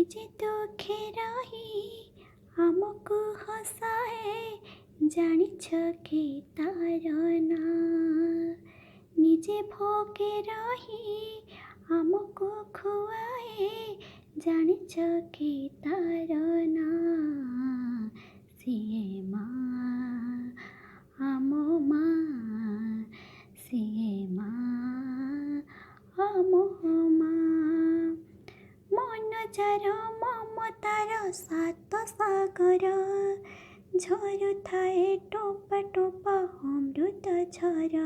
ନିଜେ ଦୁଃଖେ ରହି ଆମକୁ ହସାଏ, ଜାଣିଛ କି ତାର ନାଁ? ନିଜେ ଭୋଗେ ରହି ଆମକୁ ଖୁଆଏ, ଜାଣିଛ କି ତାର ନାଁ? ସିଏ ମାଁ, ଆମ ମାଁ, ସିଏ ମାଁ, ଆମ ମାଁ। ମନ ଯାର ମମତାର ସାତ ସାଗର, ଝରୁଥାଏ ଟୋପା ଟୋପା ଅମୃତ ଝର।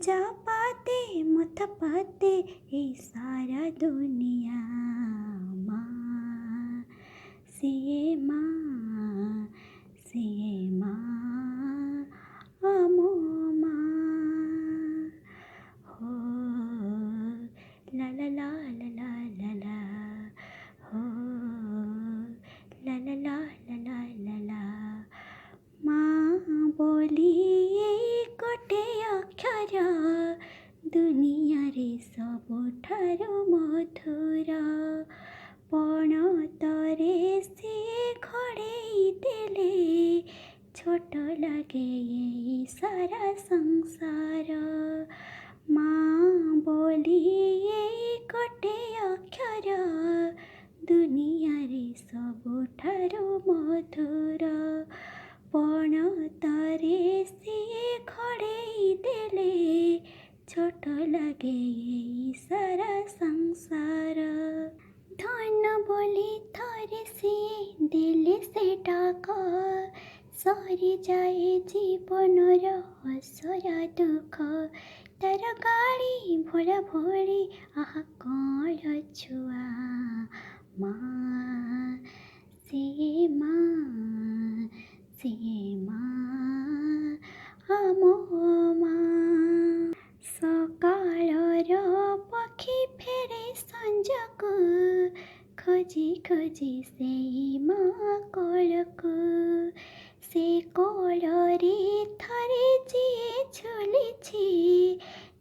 ଯା ପାତେ ମଥ ପାତେ ଏ ସାରା ଦୁନିଆ, ମାଁ, ସିଏ ମାଁ, ସିଏ ମାଁ, ଆମ ମାଁ। हो ला ला ला ला ला ला ला, हो ला ला ला ला ला ला ला। माँ बोली गोटे अक्षर, दुनियारे सबुठारु मधुर। पणतरे सिए घोड़ेई देले, छोट लागे एई सारा संसार। माँ बोली गोटे अक्षर, दुनियारे सबुठारु मधुर। पणतरे सिए घोड़ेई देले, छोट लागे एई सारा संसार। धन बोली थरे सिए देले से डाक, सरी जाए जीवनर असरा दुख। तार गाड़ी भोला भोली आहा कौन छुआ, माँ, सिए माँ, सिए माँ, ଆମ ମାଁ। ସକାଳର ପକ୍ଷୀ ଫେରେ ସଞ୍ଜକୁ, ଖୋଜି ଖୋଜି ସେଇ ମାଁ କୋଳକୁ। ସେ କୋଳରେ ଥରେ ଯିଏ ଝୁଲିଛି,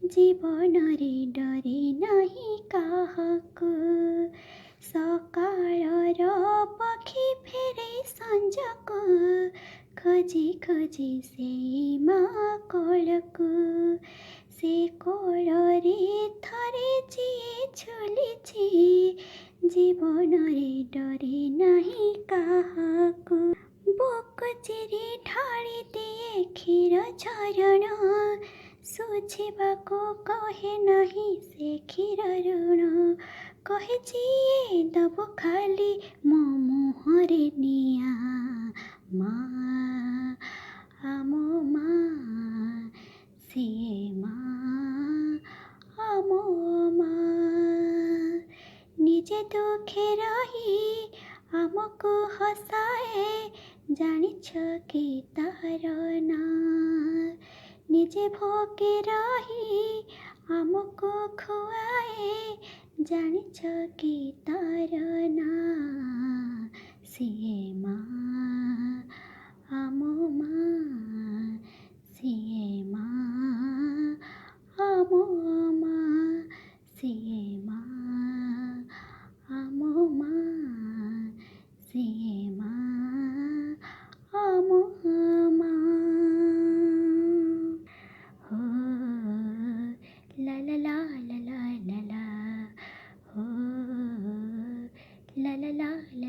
ଜୀବନରେ ଡରେ ନାହିଁ କାହାକୁ। ସକାଳର ପକ୍ଷୀ ଫେରେ ସଞ୍ଜକୁ, ଖୋଜି ଖୋଜି ସେଇ ମାଁ କୋଳକୁ। ସେ କୋଳରେ ଥରେ ଯିଏ ଝୁଲିଛି, ଜୀବନରେ ଡରେ ନାହିଁ କାହାକୁ। ବୁକୁ ଚିରି ଢାଳି ଦିଏ କ୍ଷୀର ଝରଣ, ଶୁଝିବାକୁ କହେ ନାହିଁ ସେ କ୍ଷୀର ଋଣ। କହେ ଯିଏ ଦବ ଖାଲି ମୋ ମୁହଁରେ ନିଆଁ, ମାଁ, ଆମ ମାଁ, ସିଏ ମାଁ, ଆମ ମାଁ। ନିଜେ ଦୁଃଖେ ରହି ଆମକୁ ହସାଏ, ଜାଣିଛ କି ତାର ନାଁ? ନିଜେ ଭୋଗେ ରହି ଆମକୁ ଖୁଆଏ, ଜାଣିଛ କି ତାର ନାଁ? ସିଏ ମାଁ, ଆମ ମାଁ, ସିଏ ମାଁ, ଆମ ମାଁ, ସିଏ ମାଁ, ଆମ ମାଁ, ସିଏ ମାଁ, ଆମ ମାଁ। हो ला ला ला ला ला ला ला, हो ला ला ला ला